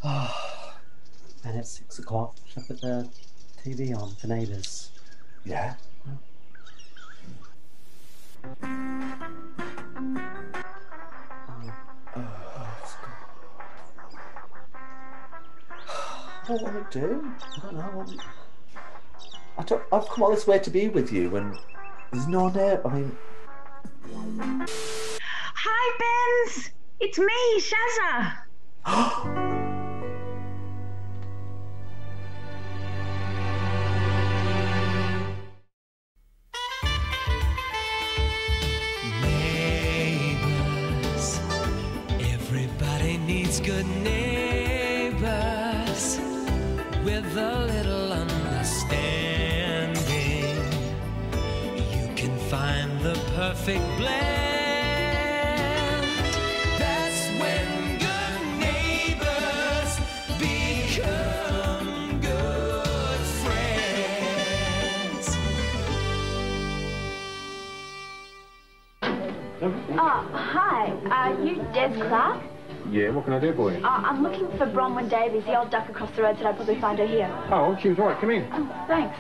Oh, and it's 6 o'clock. Should I put the TV on for Neighbours? Yeah. What will it do? I don't know. I've come all this way to be with you, and there's no name. I mean, Hi, Benz. It's me, Shazza. Neighbors, everybody needs good neighbors with a little understanding. You can find the perfect blend. That's when good neighbors become good friends. Hi. Are you Des Clark? Yeah, what can I do for you? I'm looking for Bronwyn Davies. The old duck across the road said I'd probably find her here. Oh, she was right. Come in. Oh, thanks.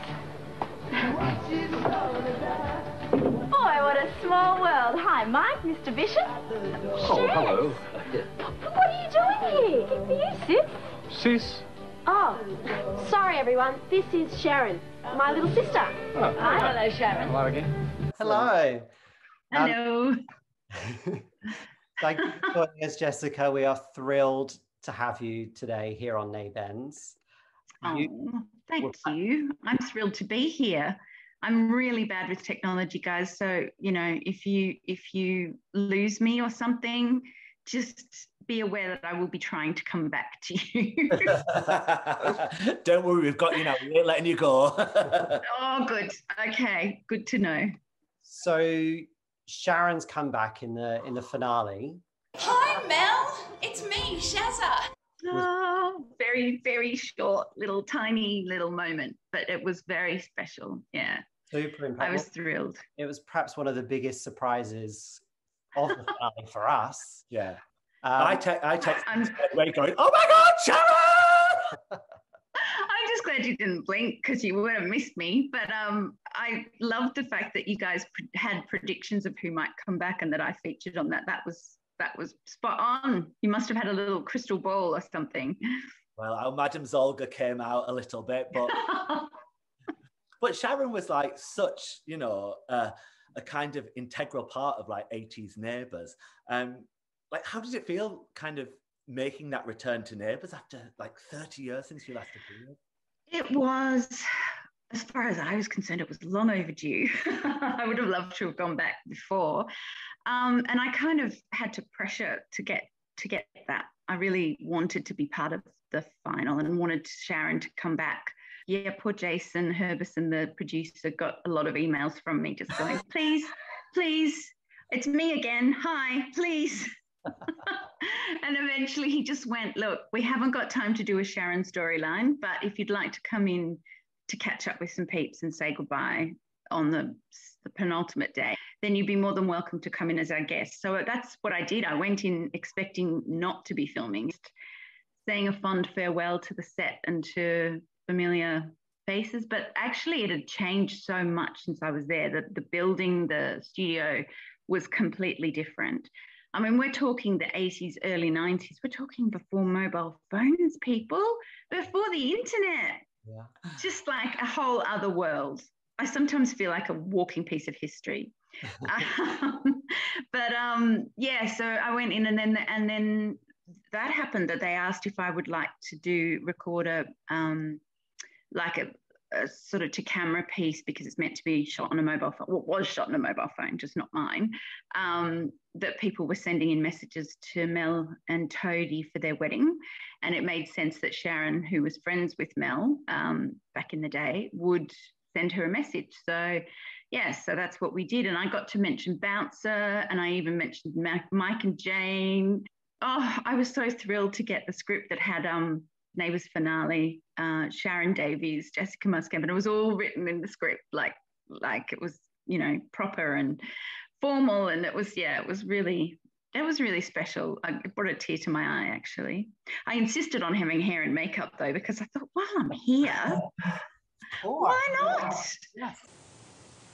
Boy, what a small world. Hi, Mike, Mr. Bishop. Oh, hello. What are you doing here? Good for you, sis. Sis? Oh, sorry, everyone. This is Sharon, my little sister. Oh, Hi. Hello, Sharon. hello again. Hello. Hello. Thank you for joining us, Jessica. We are thrilled to have you today here on Neighbours. Thank you. I'm thrilled to be here. I'm really bad with technology, guys. So, if you lose me or something, just be aware that I will be trying to come back to you. Don't worry, we've got you now. We ain't letting you go. Oh, good. Okay, good to know. So Sharon's come back in the finale. Hi, Mel. It's me, Shazza. Oh, very, very short, tiny little moment, but it was very special. Yeah. Super impactful. I was thrilled. It was perhaps one of the biggest surprises of the finale for us. Yeah. I text away going, Oh my God, Sharon! I'm just glad you didn't blink because you would have missed me. But I loved the fact that you guys had predictions of who might come back and that I featured on that. That was spot on. You must have had a little crystal ball or something. Well, our Madame Zolga came out a little bit, but but Sharon was like such, a kind of integral part of like 80s Neighbours. Like, how did it feel kind of making that return to Neighbours after like 30 years since you last appeared? It was, as far as I was concerned, it was long overdue. I would have loved to have gone back before. And I kind of had to pressure to get that. I really wanted to be part of the final and wanted Sharon to come back. Yeah, poor Jason Herbison, the producer, got a lot of emails from me just going, please, it's me again. Hi, please. And eventually he just went, look, we haven't got time to do a Sharon storyline, but if you'd like to come in to catch up with some peeps and say goodbye on the penultimate day, then you'd be more than welcome to come in as our guest. So that's what I did. I went in expecting not to be filming, saying a fond farewell to the set and to familiar faces, but actually it had changed so much since I was there. The building, the studio was completely different. I mean, we're talking the 80s, early 90s. We're talking before mobile phones, people, before the internet. Yeah. Just like a whole other world. I sometimes feel like a walking piece of history. Yeah, so I went in and then that happened, that they asked if I would like to record a sort of to camera piece, because it's meant to be shot on a mobile phone. Well, it was shot on a mobile phone, just not mine. That people were sending in messages to Mel and Toadie for their wedding. And it made sense that Sharon, who was friends with Mel back in the day, would send her a message. So, yeah, so that's what we did. And I got to mention Bouncer, and I even mentioned Mike and Jane. Oh, I was so thrilled to get the script that had Neighbours finale, Sharon Davies, Jessica Muschamp, and it was all written in the script, like it was, proper and formal, and it was really That was really special. It brought a tear to my eye, actually. I insisted on having hair and makeup, though, because I thought, while I'm here, why not? Yes.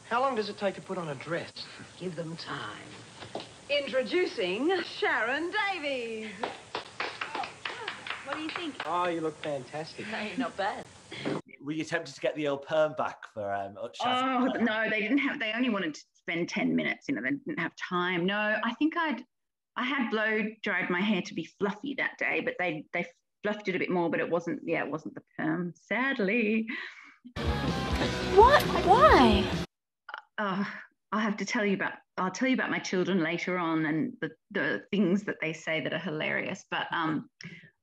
How long does it take to put on a dress? Give them time. Introducing Sharon Davies. What do you think? Oh, you look fantastic. Hey, not bad. Were you tempted to get the old perm back for Shaz? Oh, no, they didn't have, they only wanted to spend 10 minutes, you know, they didn't have time. No, I think I had blow dried my hair to be fluffy that day, but they fluffed it a bit more, but it wasn't the perm, sadly. What? Why? I'll tell you about my children later on and the things that they say that are hilarious. But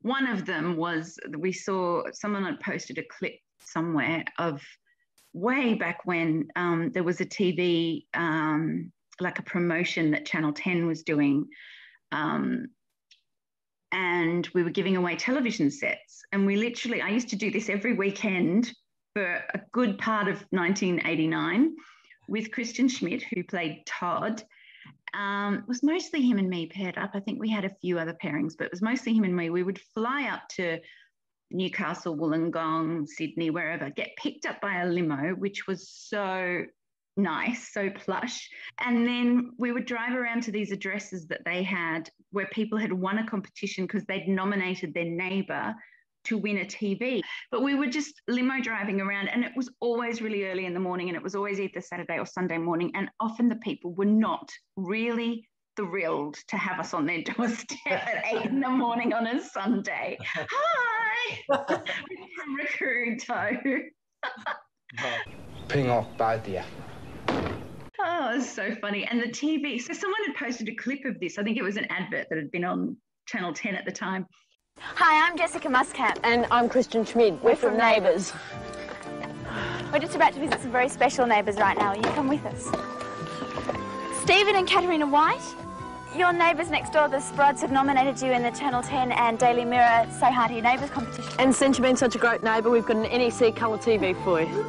one of them was, we saw someone had posted a clip somewhere of way back when there was a TV, like a promotion that Channel 10 was doing. And we were giving away television sets. And I used to do this every weekend for a good part of 1989 with Christian Schmidt, who played Todd. It was mostly him and me paired up. I think we had a few other pairings, but it was mostly him and me. We would fly up to Newcastle, Wollongong, Sydney, wherever, get picked up by a limo, which was so nice, so plush. And then we would drive around to these addresses that they had where people had won a competition because they'd nominated their neighbour to win a TV. But we were just limo driving around, and it was always really early in the morning, and it was always either Saturday or Sunday morning. And often the people were not really thrilled to have us on their doorstep at 8 in the morning on a Sunday. Hi! From Recruito. Ping off both of you. Oh, it was so funny. And the TV, so someone had posted a clip of this. I think it was an advert that had been on Channel 10 at the time. Hi, I'm Jessica Muschamp. And I'm Christian Schmidt. We're from Neighbours. We're just about to visit some very special neighbours right now. You come with us. Stephen and Katerina White, your neighbours next door, the Sprods, have nominated you in the Channel 10 and Daily Mirror Say Hi to Your Neighbours competition. And since you've been such a great neighbour, we've got an NEC colour TV for you.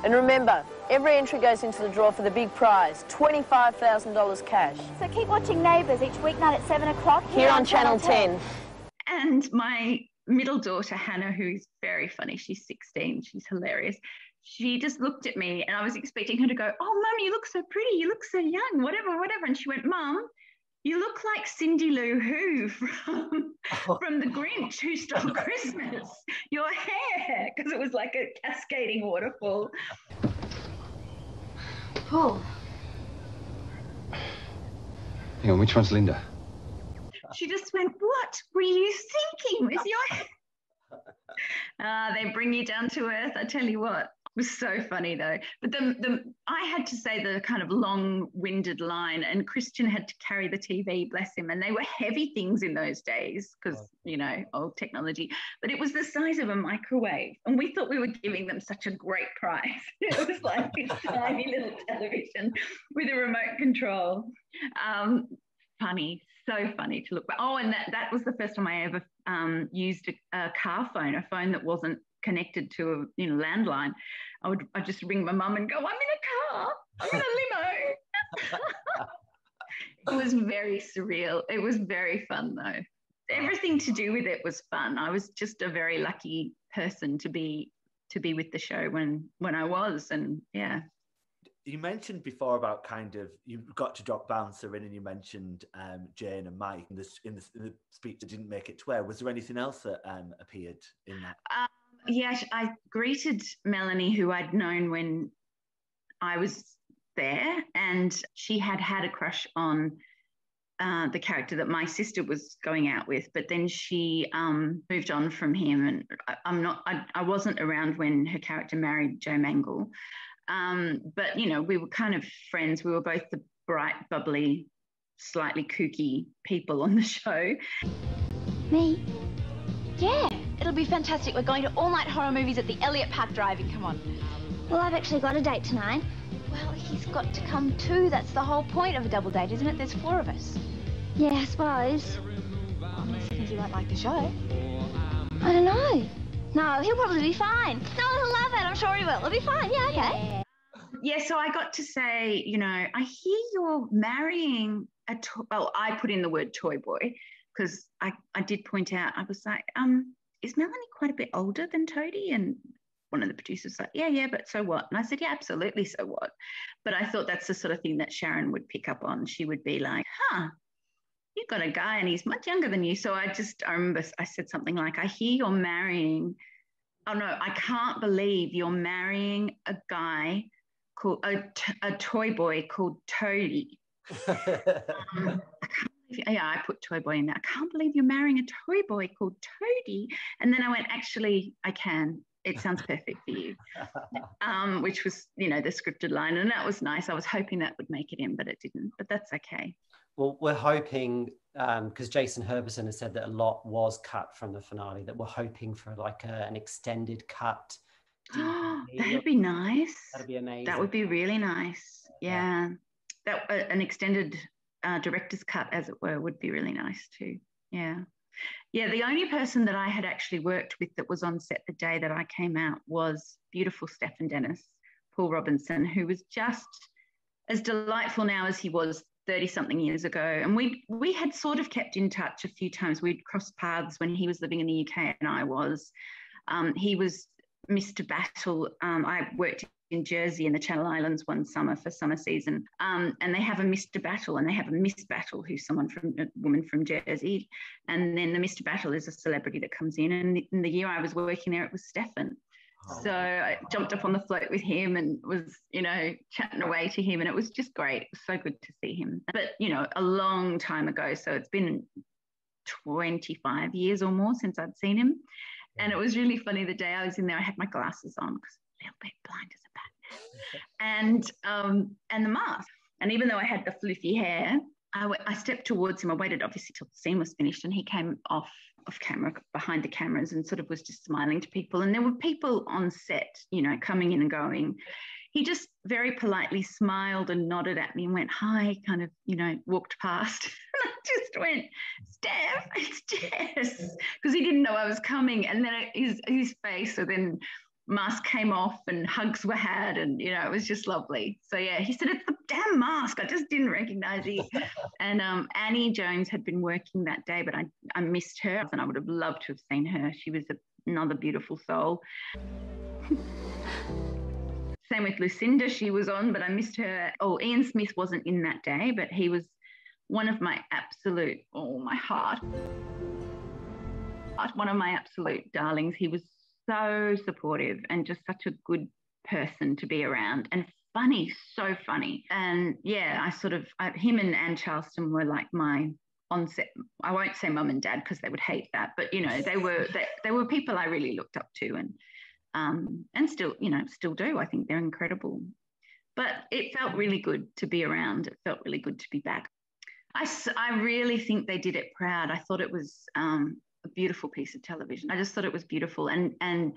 And remember, every entry goes into the draw for the big prize, $25,000 cash. So keep watching Neighbours each weeknight at 7 o'clock here on Channel 10. And my middle daughter, Hannah, who's very funny, she's 16, she's hilarious. She just looked at me and I was expecting her to go, "Oh, Mum, you look so pretty, you look so young, whatever. And she went, "Mum, you look like Cindy Lou Who from The Grinch Who Stole Christmas. Your hair," because it was like a cascading waterfall. Paul. Hang on, which one's Linda? She just went, "What were you thinking with your..." They bring you down to earth, I tell you what. It was so funny though. But I had to say the kind of long-winded line, and Christian had to carry the TV, bless him. And they were heavy things in those days because, you know, old technology. But it was the size of a microwave. And we thought we were giving them such a great prize. It was like this tiny little television with a remote control. Funny. So funny to look back. Oh, and that was the first time I ever used a car phone, a phone that wasn't connected to a landline. I'd just ring my mum and go, "I'm in a car, I'm in a limo." It was very surreal. It was very fun though. Everything to do with it was fun. I was just a very lucky person to be with the show when I was, and yeah. You mentioned before about kind of, you got to drop Bouncer in, and you mentioned Jane and Mike in the speech that didn't make it to air. Was there anything else that appeared in that? Yeah, I greeted Melanie, who I'd known when I was there, and she had a crush on the character that my sister was going out with, but then she moved on from him, and I wasn't around when her character married Joe Mangle. But, you know, we were kind of friends. We were both the bright, bubbly, slightly kooky people on the show. Me? Yeah, it'll be fantastic. We're going to all-night horror movies at the Elliott Park Drive-In. Come on. Well, I've actually got a date tonight. Well, he's got to come too. That's the whole point of a double date, isn't it? There's 4 of us. Yeah, I suppose. Unless he thinks you won't like the show. I don't know. No, he'll probably be fine. No, he'll love it. I'm sure he will. It'll be fine. Yeah, okay. Yeah, so I got to say, you know, I hear you're marrying well, I put in the word toy boy because I did point out, I was like, is Melanie quite a bit older than Toadie? And one of the producers was like, yeah, but so what? And I said, yeah, absolutely, so what? But I thought that's the sort of thing that Sharon would pick up on. She would be like, you've got a guy and he's much younger than you. So I remember I said something like, I hear you're marrying, oh no, I can't believe you're marrying a guy called, a toy boy called Toadie. I put toy boy in there. I can't believe you're marrying a toy boy called Toadie. And then I went, actually, I can. It sounds perfect for you, which was, the scripted line. And that was nice. I was hoping that would make it in, but it didn't. But that's okay. Well, we're hoping, because Jason Herbison has said that a lot was cut from the finale, that we're hoping for like an extended cut. That'd be nice. That'd be amazing. That would be really nice. Yeah. That an extended director's cut, as it were, would be really nice too. Yeah. The only person that I had actually worked with that was on set the day that I came out was beautiful Stephen Dennis, Paul Robinson, who was just as delightful now as he was 30-something years ago. And we had sort of kept in touch a few times. We'd crossed paths when he was living in the UK and I was. He was Mr. Battle. I worked in Jersey in the Channel Islands one summer for summer season, and they have a Mr. Battle and they have a Miss Battle, who's a woman from Jersey, and then the Mr. Battle is a celebrity that comes in, and in the year I was working there, it was Stefan. So I jumped up on the float with him and was, chatting away to him, and it was just great. It was so good to see him. But, a long time ago, so it's been 25 years or more since I'd seen him. And it was really funny, the day I was in there, I had my glasses on because I'm a little bit blind as a bat. And the mask. And even though I had the floofy hair, I stepped towards him. I waited obviously till the scene was finished, and he came off camera, behind the cameras, and sort of was just smiling to people. And there were people on set, coming in and going. He just very politely smiled and nodded at me and went, hi, kind of, walked past. And I just went, Steph, it's Jess, because he didn't know I was coming. And then his face, so then mask came off and hugs were had, and it was just lovely. So yeah, he said, it's the damn mask, I just didn't recognize you. And Annie Jones had been working that day, but I missed her, and I would have loved to have seen her. She was another beautiful soul. Same with Lucinda, she was on, but I missed her. Ian Smith wasn't in that day, but he was one of my absolute, my heart, one of my absolute darlings. He was so supportive and just such a good person to be around, and funny, so funny. And yeah, him and Anne Charleston were like my on-set, I won't say mum and dad because they would hate that, but they were people I really looked up to, and still do. I think they're incredible. But it felt really good to be around. It felt really good to be back. I really think they did it proud. I thought it was a beautiful piece of television. I just thought it was beautiful. And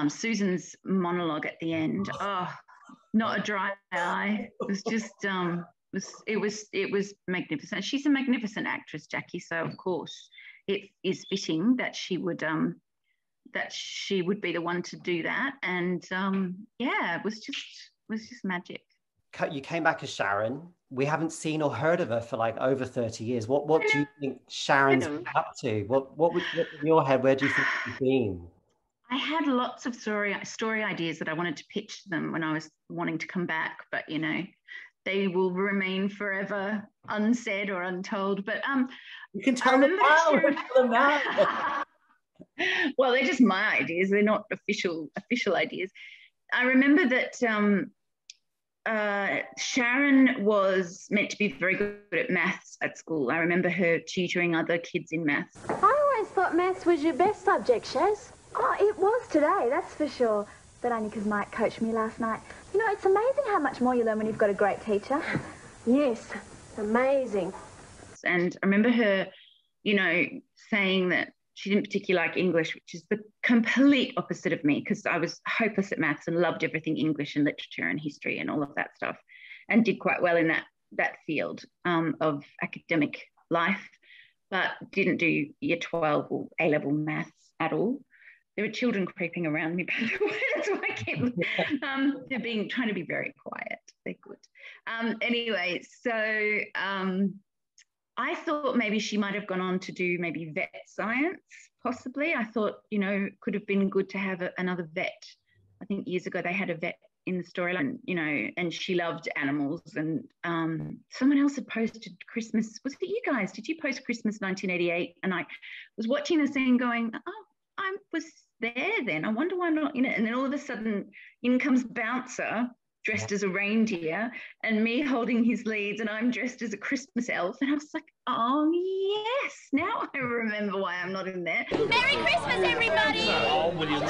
Susan's monologue at the end, not a dry eye. It was just it was magnificent. She's a magnificent actress, Jackie. So of course it is fitting that she would be the one to do that. And it was just magic. You came back as Sharon. We haven't seen or heard of her for like over 30 years. What do you think Sharon's up to? What in your head, where do you think she's been? I had lots of story ideas that I wanted to pitch to them when I was wanting to come back, but they will remain forever unsaid or untold. But you can tell them now. Well, they're just my ideas. They're not official ideas. I remember that Sharon was meant to be very good at maths at school. I remember her tutoring other kids in maths. I always thought maths was your best subject, Shaz. Oh, it was today, that's for sure. But only because Mike coached me last night. It's amazing how much more you learn when you've got a great teacher. Yes, amazing. And I remember her, saying that she didn't particularly like English, which is the complete opposite of me, because I was hopeless at maths and loved everything English and literature and history and all of that stuff, and did quite well in that field of academic life, but didn't do year 12 or A-level maths at all. There were children creeping around me, by the way. That's why I keep trying to be very quiet. They're good. Anyway, so I thought maybe she might have gone on to do maybe vet science, possibly. I thought, you know, it could have been good to have another vet. I think years ago they had a vet in the storyline, you know, and she loved animals. And someone else had posted Christmas. Was it you guys? Did you post Christmas 1988? And I was watching the scene going, oh, I was there then. I wonder why I'm not in it. And then all of a sudden in comes Bouncer dressed as a reindeer and me holding his leads, and I'm dressed as a Christmas elf. And I was like, oh, yes, now I remember why I'm not in there. Merry Christmas, everybody! Oh, will you look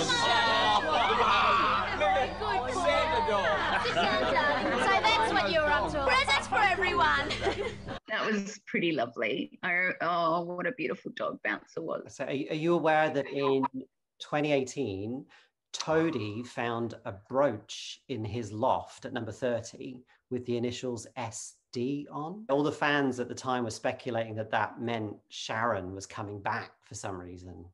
So that's what you were up to. Presents for everyone. That was pretty lovely. Oh, what a beautiful dog Bouncer was. So are you aware that in 2018, Toadie found a brooch in his loft at number 30 with the initials SD on? All the fans at the time were speculating that that meant Sharon was coming back for some reason.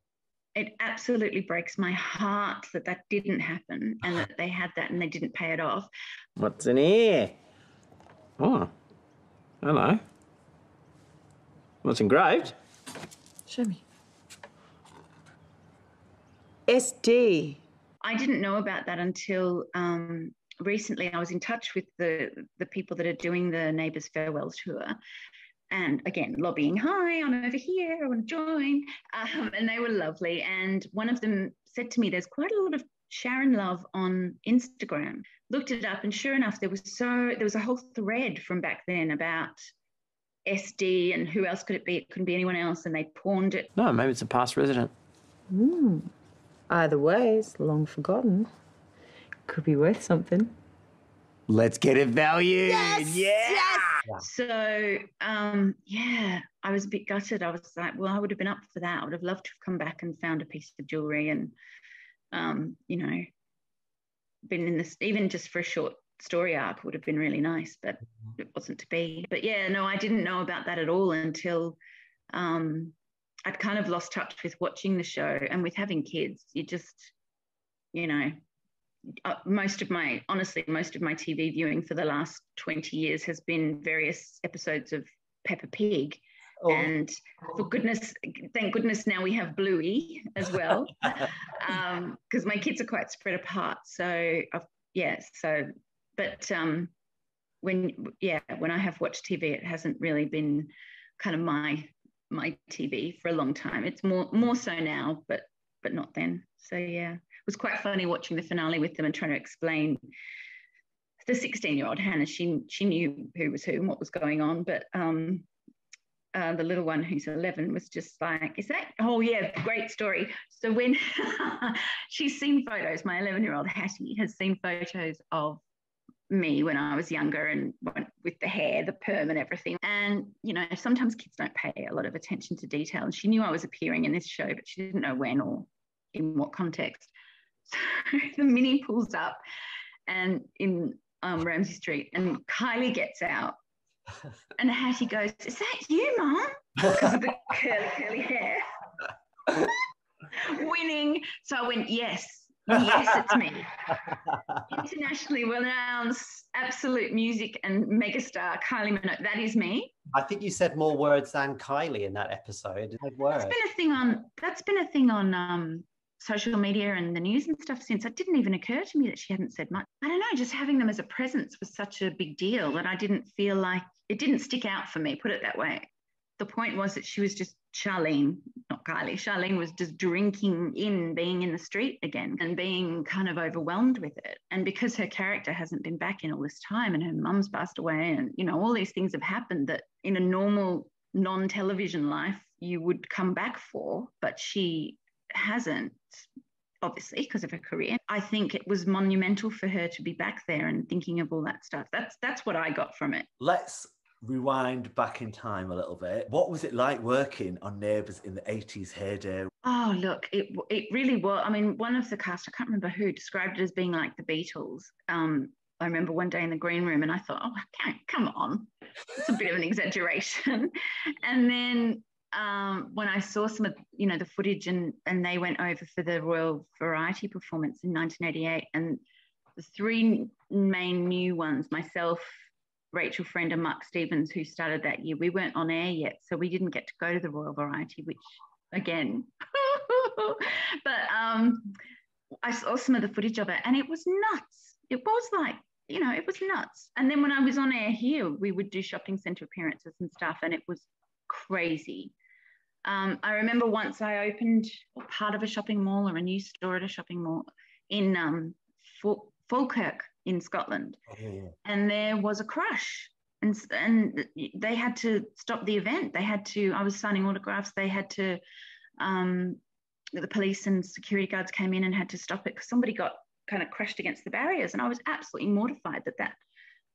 It absolutely breaks my heart that that didn't happen and that they had that and they didn't pay it off. What's in here? Oh, hello. What's engraved? Show me. SD. I didn't know about that until recently. I was in touch with the people that are doing the Neighbours farewell tour. And again, lobbying, hi, I'm over here, I want to join. And they were lovely. And one of them said to me, there's quite a lot of Sharon love on Instagram. Looked it up, and sure enough, there was a whole thread from back then about SD and who else could it be? It couldn't be anyone else. And they pawned it. No, maybe it's a past resident. Either way, it's long forgotten. Could be worth something. Let's get it valued. Yes, yeah. yes. So, yeah, I was a bit gutted. I was like, well, I would have been up for that. I would have loved to have come back and found a piece of jewellery and, you know, been in this, even just for a short story arc would have been really nice, but it wasn't to be. But yeah, no, I didn't know about that at all until I'd kind of lost touch with watching the show, and with having kids, you just, you know, most of my TV viewing for the last 20 years has been various episodes of Peppa Pig. Oh. And thank goodness now we have Bluey as well, because my kids are quite spread apart. So when I have watched TV, it hasn't really been kind of my TV for a long time. It's more so now, but not then. So yeah, it was quite funny watching the finale with them and trying to explain. The 16-year-old Hannah, she knew who was who and what was going on, but the little one who's 11 was just like, is that? Oh yeah, great story. So when she's seen photos, my 11-year-old Hattie has seen photos of me when I was younger and with the hair, the perm and everything. And, you know, sometimes kids don't pay a lot of attention to detail. And she knew I was appearing in this show, but she didn't know when or in what context. So the Mini pulls up and in Ramsay Street, and Kylie gets out. And Hattie goes, is that you, Mum? Because of the curly hair. Winning. So I went, yes, it's me. Internationally renowned, absolute music and megastar Kylie Minogue. That is me. I think you said more words than Kylie in that episode. That's been a thing on social media and the news and stuff since. It didn't even occur to me that she hadn't said much. I don't know, just having them as a presence was such a big deal that I didn't feel like, it didn't stick out for me, put it that way. The point was that she was just Charlene, not Kylie. Charlene was just drinking in, being in the street again and being kind of overwhelmed with it. And because her character hasn't been back in all this time and her mum's passed away and, you know, all these things have happened that in a normal non-television life you would come back for, but she hasn't, obviously, because of her career. I think it was monumental for her to be back there and thinking of all that stuff. That's what I got from it. Let's rewind back in time a little bit. What was it like working on Neighbours in the 80s heyday? Oh, look, it really was. I mean, one of the cast, I can't remember who, described it as being like the Beatles. I remember one day in the green room and I thought, oh, come on. It's a bit of an exaggeration. And then when I saw some of, you know, the footage and they went over for the Royal Variety performance in 1988, and the three main new ones, myself, Rachel Friend and Mark Stevens, who started that year. We weren't on air yet, so we didn't get to go to the Royal Variety, which, again, but I saw some of the footage of it, and it was nuts. It was like, it was nuts. And then when I was on air here, we would do shopping centre appearances and stuff, and it was crazy. I remember once I opened part of a shopping mall or a new store at a shopping mall in Falkirk in Scotland, and there was a crush, and they had to stop the event. I was signing autographs. They had to, the police and security guards came in and had to stop it because somebody got kind of crushed against the barriers, and I was absolutely mortified that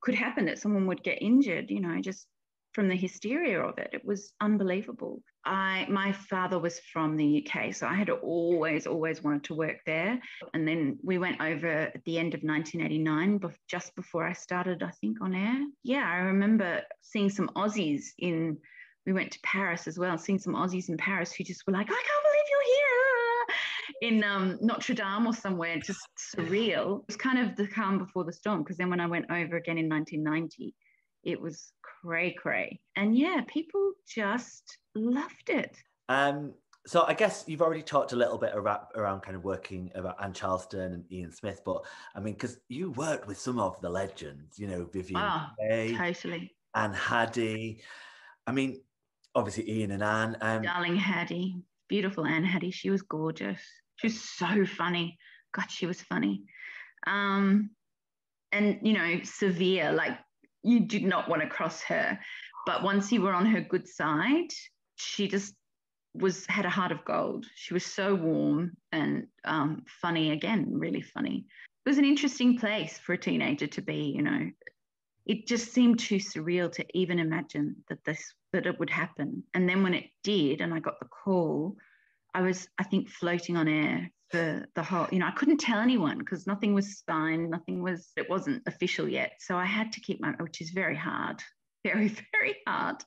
could happen, that someone would get injured, just from the hysteria of it. It was unbelievable. My father was from the UK, so I had always wanted to work there. And then we went over at the end of 1989, just before I started, I think, on air. Yeah, I remember seeing some Aussies we went to Paris as well, seeing some Aussies in Paris who just were like, I can't believe you're here, in Notre Dame or somewhere, just surreal. It was kind of the calm before the storm, because then when I went over again in 1990, it was cray. And yeah, people just loved it. So I guess you've already talked a little bit around kind of working about Anne Charleston and Ian Smith, but I mean, because you worked with some of the legends, Vivian Leigh, totally, Anne Haddie. I mean, obviously Ian and Anne. Darling Haddie, beautiful Anne Haddie. She was gorgeous. She was so funny. God, she was funny. And severe, like, you did not want to cross her. But once you were on her good side, she just had a heart of gold. She was so warm and funny, again, really funny. It was an interesting place for a teenager to be, It just seemed too surreal to even imagine that it would happen. And then when it did, and I got the call, I was, I think, floating on air for the whole, I couldn't tell anyone because nothing was signed, it wasn't official yet. So I had to keep which is very hard, very, very hard,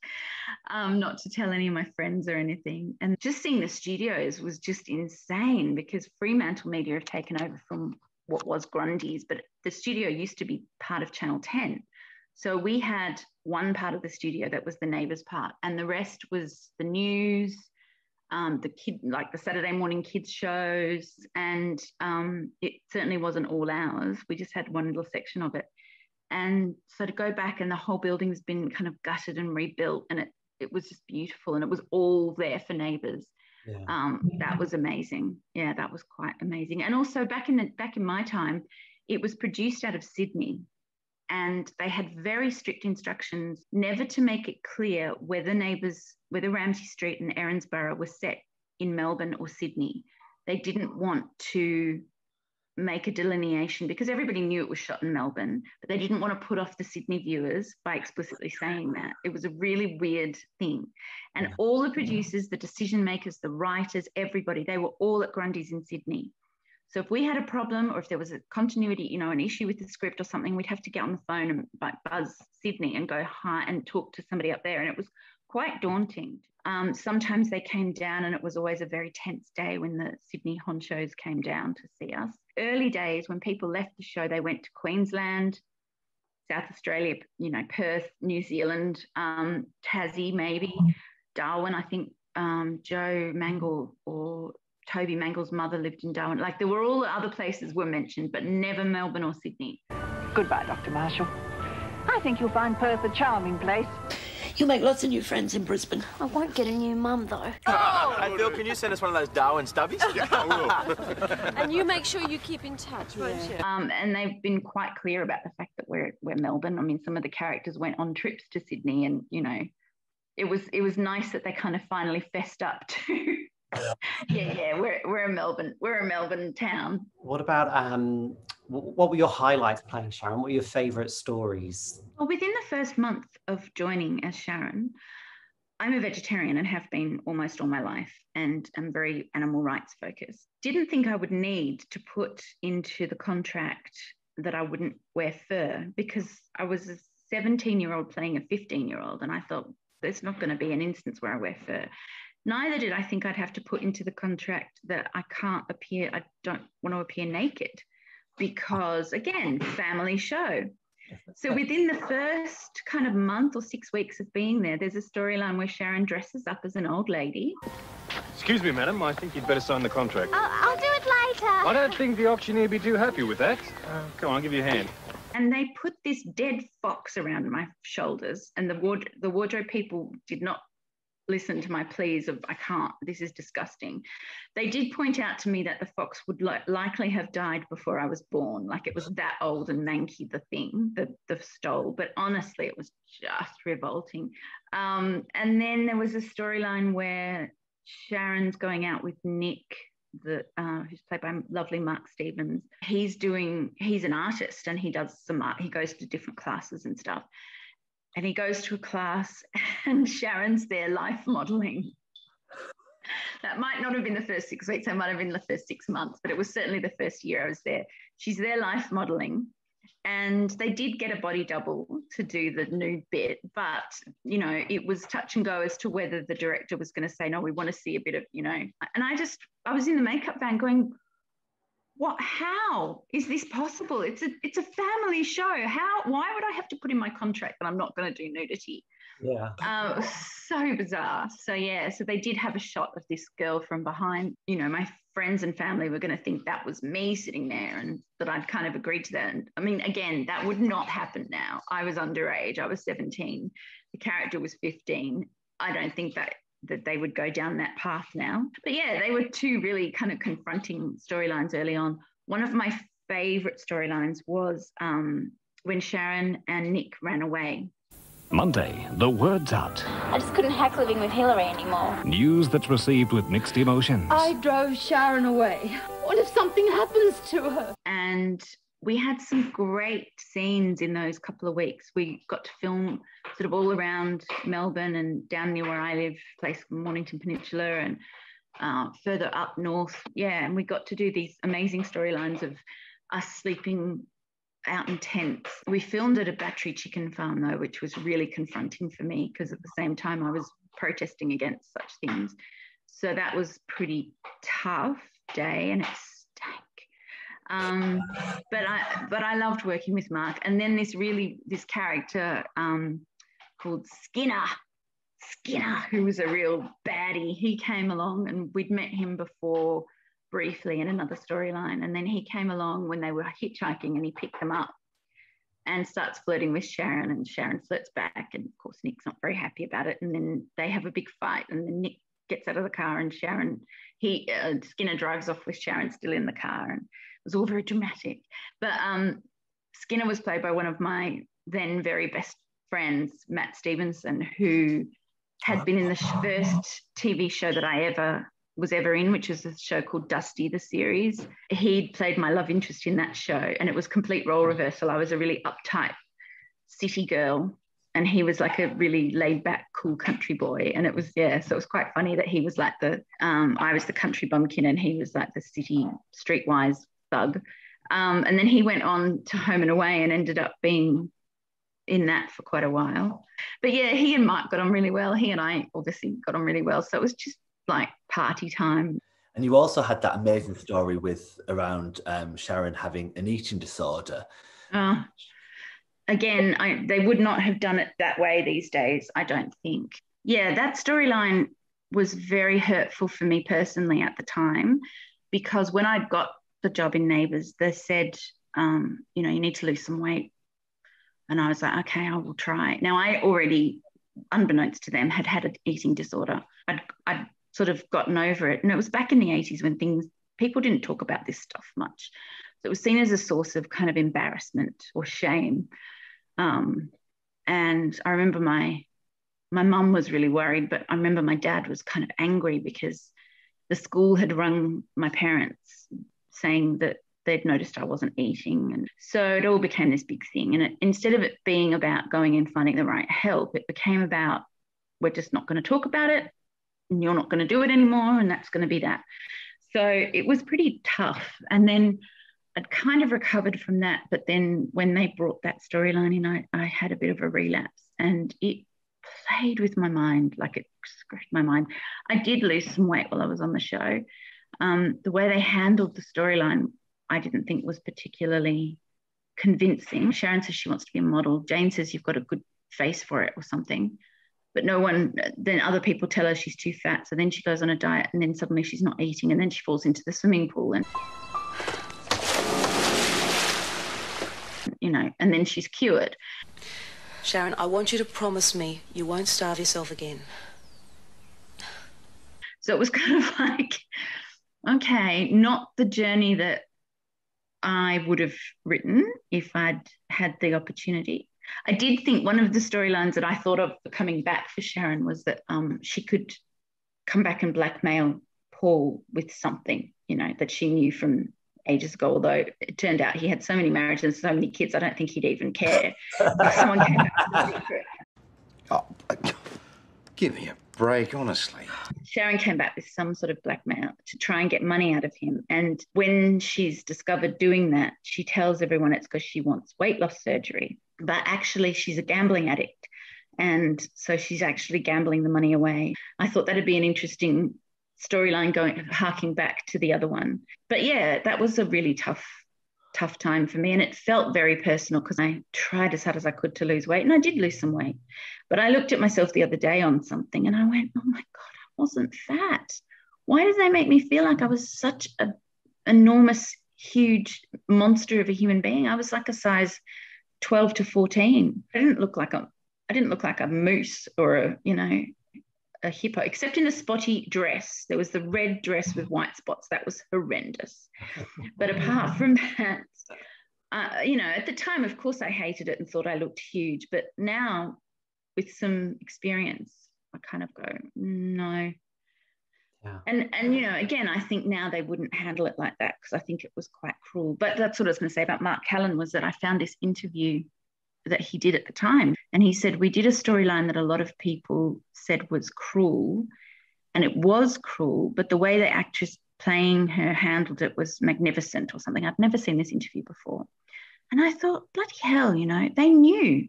not to tell any of my friends or anything. And just seeing the studios was just insane, because Fremantle Media have taken over from what was Grundy's, but the studio used to be part of Channel 10. So we had one part of the studio that was the Neighbours part, and the rest was the news, the Saturday morning kids shows, and it certainly wasn't all ours. We just had one little section of it. And so to go back, and the whole building's been kind of gutted and rebuilt, and it was just beautiful, and it was all there for Neighbours. Yeah. That was amazing. Yeah, that was quite amazing. And also back in my time, it was produced out of Sydney, and they had very strict instructions never to make it clear whether Ramsay Street and Erinsborough were set in Melbourne or Sydney. They didn't want to make a delineation, because everybody knew it was shot in Melbourne, but they didn't want to put off the Sydney viewers by explicitly saying that. It was a really weird thing. And all the producers, the decision makers, the writers, everybody, they were all at Grundy's in Sydney. So if we had a problem, or if there was a continuity, an issue with the script or something, we'd have to get on the phone and buzz Sydney and go hi and talk to somebody up there. And it was quite daunting. Sometimes they came down, and it was always a very tense day when the Sydney honchos came down to see us. Early days, when people left the show, they went to Queensland, South Australia, Perth, New Zealand, Tassie, maybe, Darwin. I think Joe Mangle or Toby Mangle's mother lived in Darwin. Like, there were all the other places were mentioned, but never Melbourne or Sydney. Goodbye, Dr. Marshall. I think you'll find Perth a charming place. You'll make lots of new friends in Brisbane. I won't get a new mum, though. Hey, Phil, can you send us one of those Darwin stubbies? Yeah, I will. And you make sure you keep in touch, won't you? And they've been quite clear about the fact that we're Melbourne. I mean, some of the characters went on trips to Sydney, and, it was nice that they kind of finally fessed up to... we're a Melbourne town. What about what were your highlights playing Sharon? What were your favourite stories? Well, within the first month of joining as Sharon, I'm a vegetarian and have been almost all my life, and I'm very animal rights focused. Didn't think I would need to put into the contract that I wouldn't wear fur, because I was a 17-year-old playing a 15-year-old, and I thought there's not going to be an instance where I wear fur. Neither did I think I'd have to put into the contract that I don't want to appear naked, because, again, family show. So within the first kind of month or 6 weeks of being there, there's a storyline where Sharon dresses up as an old lady. Excuse me, madam. I think you'd better sign the contract. I'll do it later. I don't think the auctioneer be too happy with that. Come on, I'll give you a hand. And they put this dead fox around my shoulders, and the wardrobe people did not listen to my pleas of, I can't, this is disgusting. They did point out to me that the fox would likely have died before I was born. Like, it was that old and manky, the thing, the stole. But honestly, it was just revolting. And then there was a storyline where Sharon's going out with Nick, who's played by lovely Mark Stevens. He's an artist, and he does some art. He goes to different classes and stuff. And he goes to a class, and Sharon's there life modelling. That might not have been the first 6 weeks. That might have been the first 6 months, but it was certainly the first year I was there. She's there life modelling. And they did get a body double to do the nude bit, but, you know, it was touch and go as to whether the director was going to say, no, we want to see a bit of, you know. And I was in the makeup van going, how is this possible? It's a family show. Why would I have to put in my contract that I'm not going to do nudity? Yeah. It was so bizarre. So yeah, so they did have a shot of this girl from behind. You know, my friends and family were going to think that was me sitting there, and that I'd kind of agreed to that. And I mean, again, that would not happen now. I was underage. I was 17. The character was 15. I don't think that they would go down that path now. But yeah, they were two really kind of confronting storylines early on. One of my favourite storylines was when Sharon and Nick ran away. Monday, the word's out. I just couldn't hack living with Hillary anymore. News that's received with mixed emotions. I drove Sharon away. What if something happens to her? And we had some great scenes in those couple of weeks. We got to film sort of all around Melbourne and down near where I live, a place called Mornington Peninsula, and further up north. Yeah, and we got to do these amazing storylines of us sleeping out in tents. We filmed at a battery chicken farm, though, which was really confronting for me, because at the same time I was protesting against such things. So that was pretty tough day, and it stank. But I loved working with Mark. And then this character called Skinner, who was a real baddie, he came along, and we'd met him before briefly in another storyline, and then he came along when they were hitchhiking, and he picked them up and starts flirting with Sharon, and Sharon flirts back, and of course Nick's not very happy about it, and then they have a big fight, and then Nick gets out of the car, and Skinner drives off with Sharon still in the car, and it was all very dramatic. But Skinner was played by one of my then very best friends, Matt Stevenson, who had been in the first TV show that I was ever in, which was a show called Dusty, the series. He'd played my love interest in that show, and it was complete role reversal. I was a really uptight city girl, and he was like a really laid back, cool country boy. And it was, so it was quite funny that he was like I was the country bumpkin, and he was like the city streetwise thug. And then he went on to Home and Away and ended up being in that for quite a while. But yeah, he and Mark got on really well. He and I obviously got on really well. So it was just like party time. And you also had that amazing story around Sharon having an eating disorder. Again, they would not have done it that way these days, I don't think. Yeah, that storyline was very hurtful for me personally at the time, because when I got the job in Neighbours, they said, you need to lose some weight. And I was like, okay, I will try. Now, I already, unbeknownst to them, had an eating disorder. I'd sort of gotten over it. And it was back in the 80s when people didn't talk about this stuff much. So it was seen as a source of kind of embarrassment or shame. And I remember my mum was really worried, but I remember my dad was kind of angry because the school had rung my parents saying that they'd noticed I wasn't eating. And so it all became this big thing. And instead of it being about going and finding the right help, it became about, we're just not going to talk about it, and you're not going to do it anymore, and that's going to be that. So it was pretty tough. And then I'd kind of recovered from that, but then when they brought that storyline in, I had a bit of a relapse, and it played with my mind, like it scratched my mind. I did lose some weight while I was on the show. The way they handled the storyline, I didn't think was particularly convincing. Sharon says she wants to be a model. Jane says you've got a good face for it or something. But no one, then other people tell her she's too fat. So then she goes on a diet and then suddenly she's not eating and then she falls into the swimming pool and, you know, and then she's cured. Sharon, I want you to promise me you won't starve yourself again. So it was kind of like, okay, not the journey that I would have written if I'd had the opportunity. I did think one of the storylines that I thought of for coming back for Sharon was that she could come back and blackmail Paul with something, you know, that she knew from ages ago, although it turned out he had so many marriages and so many kids, I don't think he'd even care if someone came back with a secret. Oh, give me a break, honestly. Sharon came back with some sort of blackmail to try and get money out of him. And when she's discovered doing that, she tells everyone it's because she wants weight loss surgery. But actually, she's a gambling addict. And so she's actually gambling the money away. I thought that'd be an interesting storyline harking back to the other one. But yeah, that was a really tough time for me. And it felt very personal because I tried as hard as I could to lose weight. And I did lose some weight. But I looked at myself the other day on something and I went, oh my God, I wasn't fat. Why did they make me feel like I was such an enormous, huge monster of a human being? I was like a size 12 to 14. I didn't look like a moose or a hippo, except in a spotty dress. There was the red dress with white spots. That was horrendous. But apart from that, at the time, of course, I hated it and thought I looked huge. But now, with some experience, I kind of go, no. Yeah. And again, I think now they wouldn't handle it like that because I think it was quite cruel. But that's what I was going to say about Mark Callan was that I found this interview that he did at the time. And he said, we did a storyline that a lot of people said was cruel. And it was cruel, but the way the actress playing her handled it was magnificent or something. I'd never seen this interview before. And I thought, bloody hell, they knew.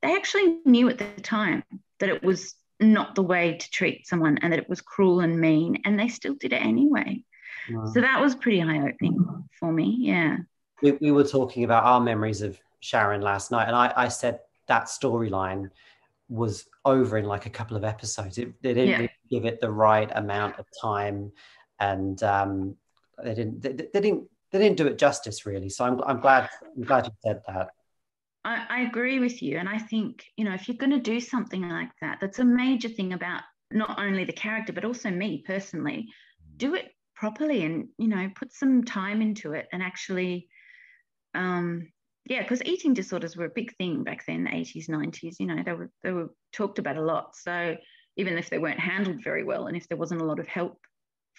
They actually knew at the time that it was not the way to treat someone and that it was cruel and mean, and they still did it anyway. Wow. So that was pretty eye-opening for me, yeah. We were talking about our memories of Sharon last night, and I said that storyline was over in like a couple of episodes. They didn't really give it the right amount of time, and they didn't do it justice really. So I'm glad you said that. I agree with you. And I think, if you're going to do something like that, that's a major thing about not only the character, but also me personally. Do it properly and, put some time into it and actually, because eating disorders were a big thing back then, the 80s, 90s, they were talked about a lot. So even if they weren't handled very well and if there wasn't a lot of help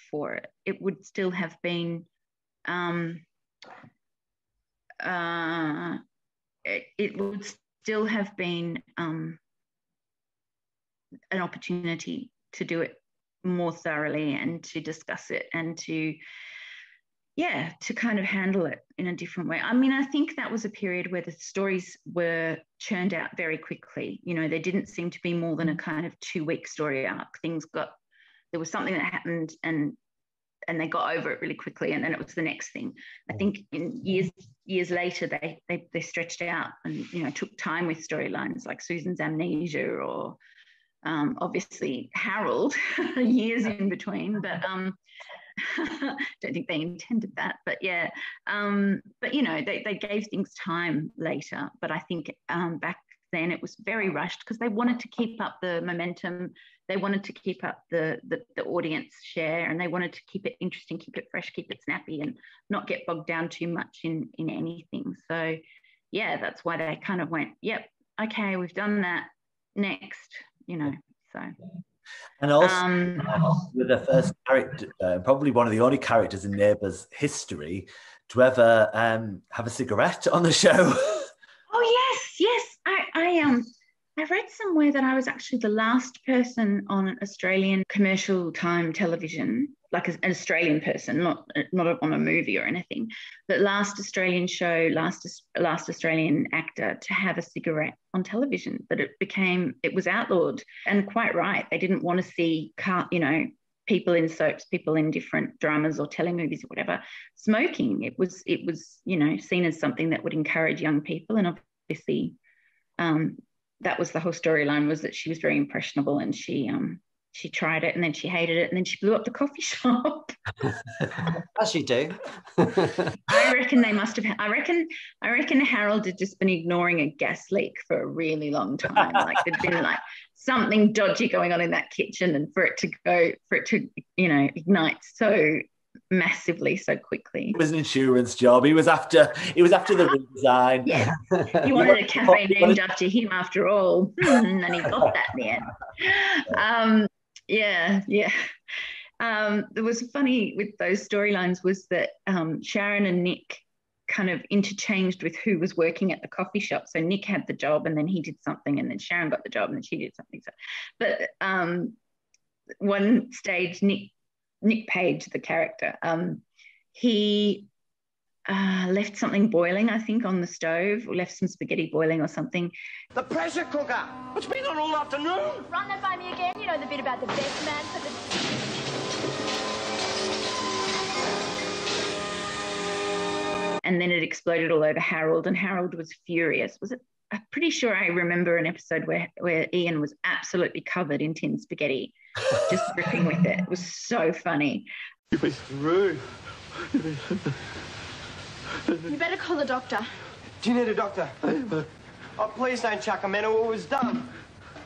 for it, it would still have been, it would still have been an opportunity to do it more thoroughly and to discuss it and to kind of handle it in a different way. I mean, I think that was a period where the stories were churned out very quickly. There didn't seem to be more than a kind of 2-week story arc. There was something that happened and they got over it really quickly, and then it was the next thing. I think in years later, they stretched out and took time with storylines like Susan's amnesia or obviously Harold, years in between. But don't think they intended that. But yeah, they gave things time later. But I think back then it was very rushed because they wanted to keep up the momentum. They wanted to keep up the audience share, and they wanted to keep it interesting, keep it fresh, keep it snappy, and not get bogged down too much in anything. So, yeah, that's why they kind of went, yep, okay, we've done that. Next, so. And also, with the first character, probably one of the only characters in Neighbours history to ever have a cigarette on the show. Oh, yes. I read somewhere that I was actually the last person on an Australian commercial time television, like an Australian person, not on a movie or anything, but last Australian show, last Australian actor to have a cigarette on television. That it was outlawed, and quite right. They didn't want to see people in soaps, people in different dramas or telemovies or whatever, smoking. It was seen as something that would encourage young people, and obviously that was the whole storyline, was that she was very impressionable, and she tried it and then she hated it and then she blew up the coffee shop. As you do. I reckon they must have. I reckon Harold had just been ignoring a gas leak for a really long time. Like there'd been like something dodgy going on in that kitchen, and for it to ignite so massively so quickly. It was an insurance job. He was after the redesign. Yeah, he wanted a cafe named after him after all, and he got that in the end. It was funny with those storylines was that Sharon and Nick kind of interchanged with who was working at the coffee shop. So Nick had the job and then he did something, and then Sharon got the job and then she did something. But one stage, Nick Page, the character, he left something boiling, I think, on the stove, or left some spaghetti boiling or something. The pressure cooker! It's been on all afternoon! Run that by me again. You know the bit about the best man for the... And then it exploded all over Harold, and Harold was furious. I'm pretty sure I remember an episode where Ian was absolutely covered in tin spaghetti, just dripping with it. It was so funny. It's rude. You better call the doctor. Do you need a doctor? Oh, please don't chuck him in, or it was done.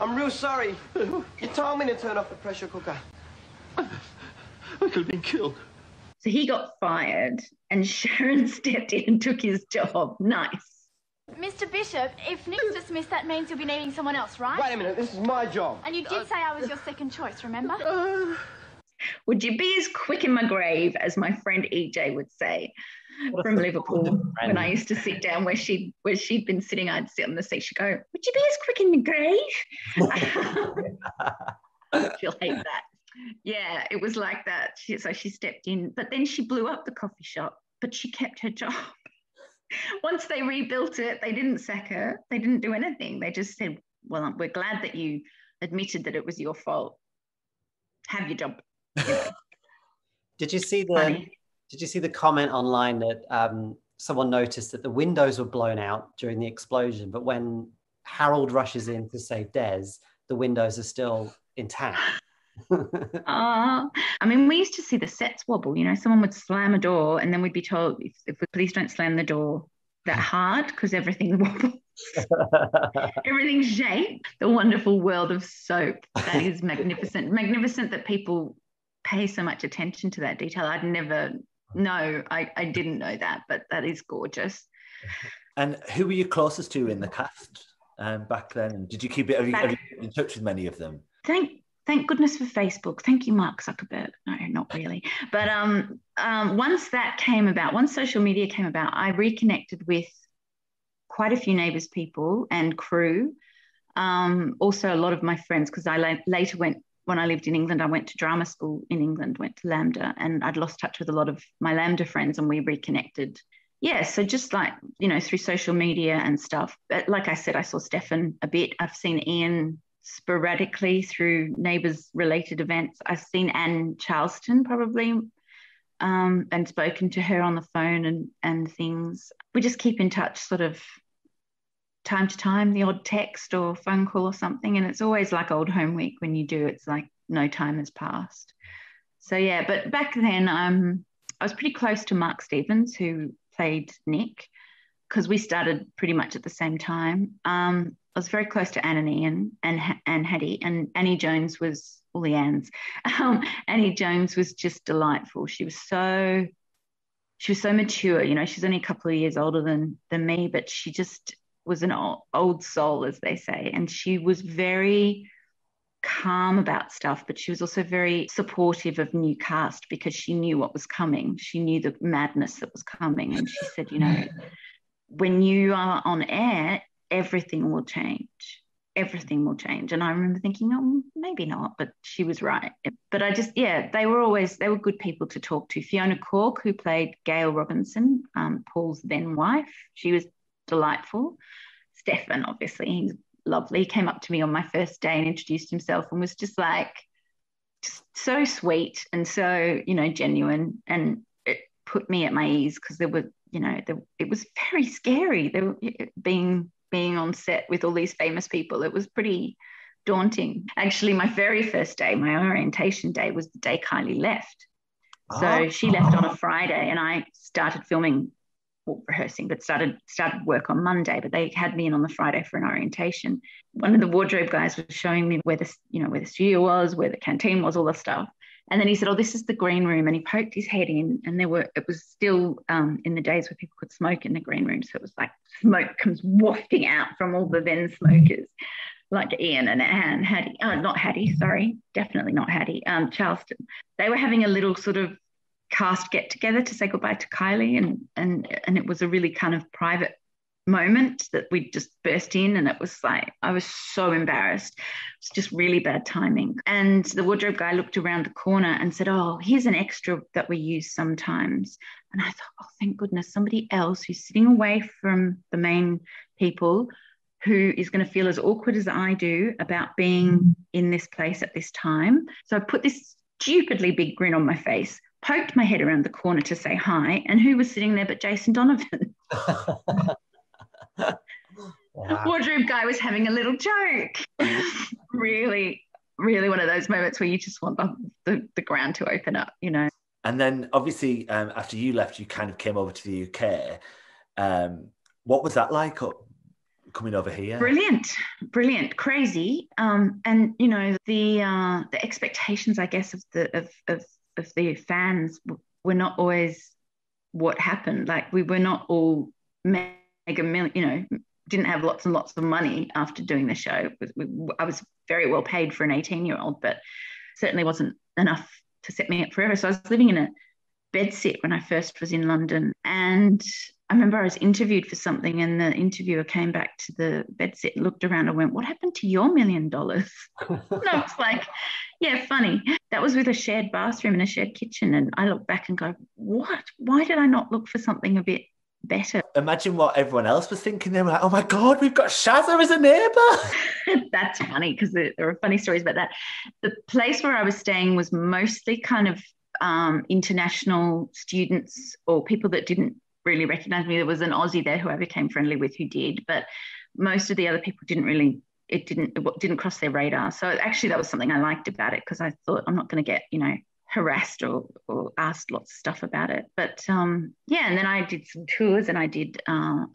I'm real sorry. You told me to turn off the pressure cooker. I could have been killed. So he got fired, and Sharon stepped in and took his job. Nice. Mr. Bishop, if Nick's dismissed, that means you'll be needing someone else, right? Wait a minute, this is my job. And you did say I was your second choice, remember? Would you be as quick in my grave, as my friend EJ would say from Liverpool? When I used to sit down where she'd been sitting, I'd sit on the seat. She'd go, would you be as quick in my grave? She'll hate that. Yeah, it was like that. So she stepped in, but then she blew up the coffee shop, but she kept her job. Once they rebuilt it, they didn't sack her. They didn't do anything. They just said, well, we're glad that you admitted that it was your fault. Have your job. Did you see the comment online that someone noticed that the windows were blown out during the explosion, but when Harold rushes in to save Des, the windows are still intact? I mean, we used to see the sets wobble. Someone would slam a door, and then we'd be told, if the police don't slam the door that hard, because everything wobbles. Everything's shaped. The wonderful world of soap. That is magnificent. Magnificent that people pay so much attention to that detail. I didn't know that, but that is gorgeous. And who were you closest to in the cast back then? Did you keep it? Have you in touch with many of them? Thank goodness for Facebook. Thank you, Mark Zuckerberg. No, not really. But once that came about, once social media came about, I reconnected with quite a few Neighbours people and crew. Also, a lot of my friends, because I later went, when I lived in England, I went to drama school in England, went to LAMDA, and I'd lost touch with a lot of my LAMDA friends, and we reconnected. Yeah, so just like, through social media and stuff. But like I said, I saw Stefan a bit. I've seen Ian sporadically through Neighbours related events. I've seen Anne Charleston probably, and spoken to her on the phone and things. We just keep in touch sort of time to time, the odd text or phone call or something, and it's always like old home week when you do. It's like no time has passed. So yeah, but back then I was pretty close to Mark Stevens, who played Nick, because we started pretty much at the same time. I was very close to Anne and Ian and Hattie, and Annie Jones was all the Anns. Annie Jones was just delightful. She was so mature. She's only a couple of years older than me, but she just was an old soul, as they say. And she was very calm about stuff, but she was also very supportive of new cast, because she knew what was coming. She knew the madness that was coming. And she said, when you are on air, everything will change. Everything will change. And I remember thinking, oh, maybe not, but she was right. But they were good people to talk to. Fiona Cork, who played Gail Robinson, Paul's then wife, she was delightful. Stefan, obviously, he's lovely. He came up to me on my first day and introduced himself and was just just so sweet and so, genuine, and it put me at my ease because there were, it was very scary. Being on set with all these famous people, it was pretty daunting. Actually, my very first day, my orientation day, was the day Kylie left. So she left on a Friday, and I started filming, rehearsing, but started work on Monday. But they had me in on the Friday for an orientation. One of the wardrobe guys was showing me where the studio was, where the canteen was, all the stuff. And then he said, "Oh, this is the green room." And he poked his head in, and it was still in the days where people could smoke in the green room. So it was like smoke comes wafting out from all the then smokers, like Ian and Anne, Hattie. Oh, not Hattie, sorry, definitely not Hattie. Charleston. They were having a little sort of cast get together to say goodbye to Kylie, and it was a really kind of private moment that we just burst in, and it was like I was so embarrassed. It's just really bad timing. And the wardrobe guy looked around the corner and said, "Oh, here's an extra that we use sometimes." And I thought, oh, thank goodness, somebody else who's sitting away from the main people, who is going to feel as awkward as I do about being in this place at this time. So I put this stupidly big grin on my face, poked my head around the corner to say hi, and who was sitting there but Jason Donovan? The wardrobe guy was having a little joke. Really, really one of those moments where you just want the ground to open up, And then obviously after you left, you kind of came over to the UK. What was that like coming over here? Brilliant, crazy. And the expectations, I guess, of the fans were not always what happened. Like, we were not all mega million, didn't have lots and lots of money after doing the show. I was very well paid for an 18-year-old, but certainly wasn't enough to set me up forever. So I was living in a bedsit when I first was in London, and I remember I was interviewed for something, and the interviewer came back to the bedsit, looked around and went, "What happened to your $1 million?" And I was like, yeah, funny. That was with a shared bathroom and a shared kitchen. And I look back and go, what? Why did I not look for something a bit better? Imagine what everyone else was thinking. They were like, "Oh my God, we've got Shazza as a neighbour." That's funny, because there are funny stories about that. The place where I was staying was mostly kind of international students or people that didn't really recognize me. There was an Aussie there who I became friendly with who did, but most of the other people it didn't cross their radar. So actually that was something I liked about it, because I thought, I'm not going to get harassed or asked lots of stuff about it. But and then I did some tours, and I did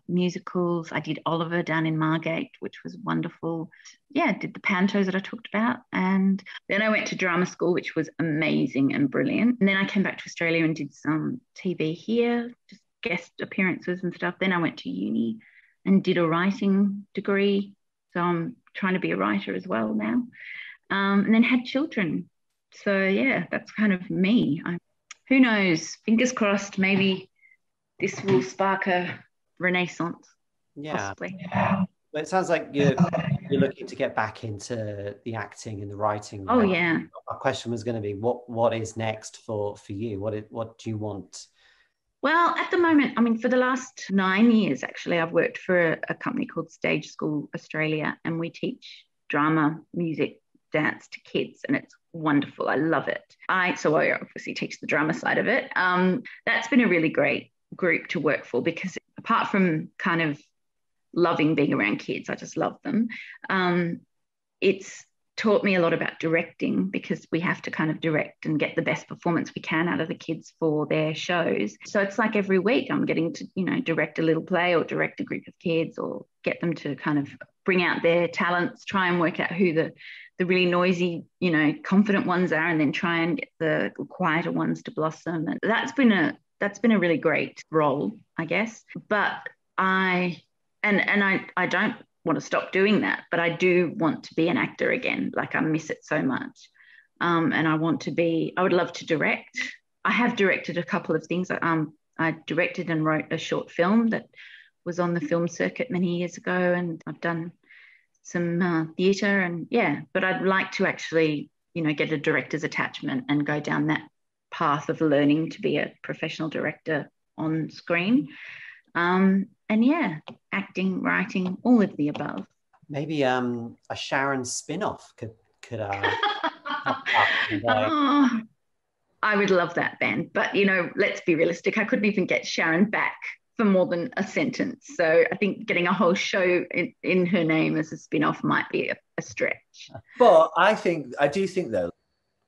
musicals. I did Oliver down in Margate, which was wonderful. Did the pantos that I talked about, and then I went to drama school, which was amazing and brilliant. And then I came back to Australia and did some TV here, just guest appearances and stuff. Then I went to uni and did a writing degree, so I'm trying to be a writer as well now, and then had children. So that's kind of me. Who knows, fingers crossed, maybe this will spark a renaissance. Possibly. Well, it sounds like you're looking to get back into the acting and the writing. Oh yeah. Our question was going to be, what is next for you? What do you want? Well, at the moment, for the last 9 years, actually, I've worked for a company called Stage School Australia, and we teach drama, music, dance to kids, and it's wonderful. I love it. So I obviously teach the drama side of it. That's been a really great group to work for, because apart from kind of loving being around kids, I just love them. It's taught me a lot about directing, because we have to kind of direct and get the best performance we can out of the kids for their shows. So it's like every week I'm getting to, direct a little play or direct a group of kids, or get them to kind of bring out their talents, try and work out who the really noisy, confident ones are, and then try and get the quieter ones to blossom. And that's been a really great role, I guess. But I don't want to stop doing that, but I do want to be an actor again. Like, I miss it so much. And I would love to direct. I have directed a couple of things. I directed and wrote a short film that was on the film circuit many years ago, and I've done some theatre, and but I'd like to actually, get a director's attachment and go down that path of learning to be a professional director on screen. And acting, writing, all of the above. Maybe a Sharon spin-off could Oh, I would love that band. But, you know, let's be realistic. I couldn't even get Sharon back for more than a sentence. So I think getting a whole show in her name as a spin-off might be a stretch. But I do think though,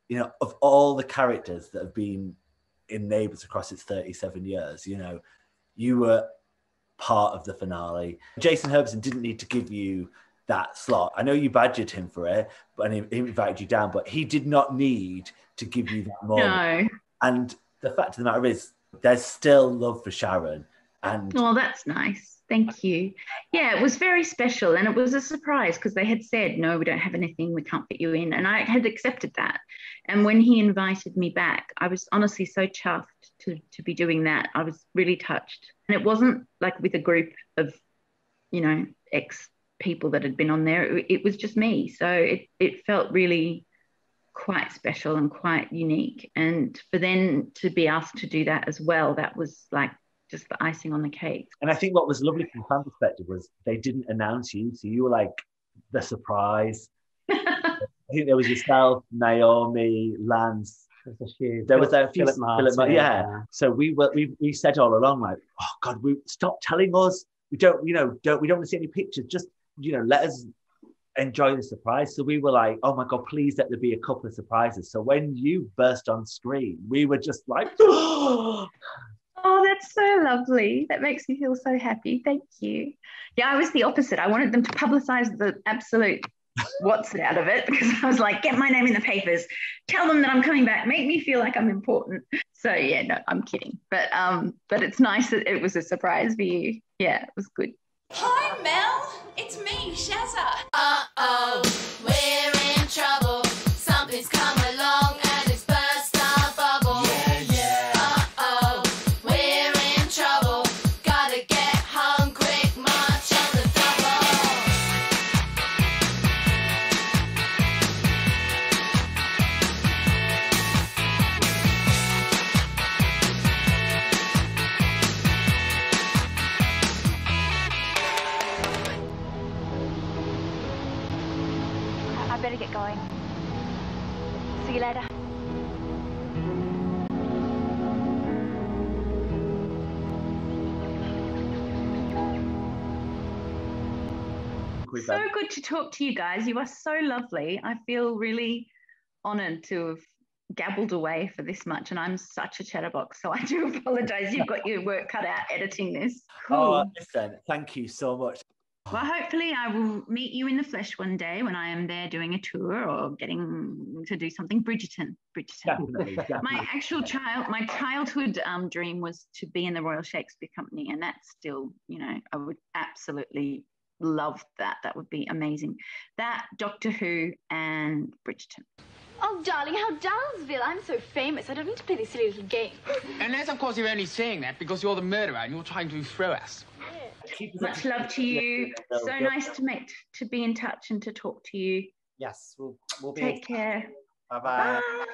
you know, of all the characters that have been in Neighbours across its 37 years, you know, you were part of the finale. Jason Herbison didn't need to give you that slot. I know you badgered him for it, and he invited you down, but he did not need to give you that moment. No. And the fact of the matter is, there's still love for Sharon. And oh, that's nice. Thank you. Yeah, it was very special, and it was a surprise because they had said, no, we don't have anything, we can't fit you in. And I had accepted that. And when he invited me back, I was honestly so chuffed to be doing that. I was really touched. And it wasn't like with a group of, you know, ex people that had been on there. It was just me. So it felt really quite special and quite unique. And for them to be asked to do that as well, that was like just the icing on the cake. And I think what was lovely from a fan perspective was they didn't announce you. So you were like the surprise. I think there was yourself, Naomi, Lance. There was that Philip Martin. Yeah. So we said all along, like, oh God, stop telling us. We don't want to see any pictures. Just, you know, let us enjoy the surprise. So we were like, oh my God, please let there be a couple of surprises. So when you burst on screen, we were just like, oh, that's so lovely. That makes me feel so happy. Thank you. Yeah, I was the opposite. I wanted them to publicize the absolute what's it out of it, because I was like, get my name in the papers, tell them that I'm coming back, make me feel like I'm important. So yeah, no, I'm kidding. But it's nice that it was a surprise for you. Yeah, it was good. Hi, Mel. It's me, Shazza. Uh-oh, we're in trouble. Something's come along and it's burst our bubble. Yeah. Uh-oh, we're in trouble. Gotta get home quick, march on the double. I better get going. See you later. So good to talk to you guys. You are so lovely. I feel really honoured to have gabbled away for this much, and I'm such a chatterbox, so I do apologise. You've got your work cut out editing this. Cool. oh, listen, thank you so much. Well, hopefully I will meet you in the flesh one day when I am there doing a tour or getting to do something. Bridgerton. Definitely. My childhood dream was to be in the Royal Shakespeare Company, and that's still, you know, I would absolutely love that. That would be amazing. That, Doctor Who, and Bridgerton. Oh, darling, how Dalesville. I'm so famous. I don't need to play this silly little game. Unless, of course, you're only saying that because you're the murderer and you're trying to throw us. Much love to you. So nice to be in touch and to talk to you. Yes, we'll be. Take care. Bye-bye. Bye.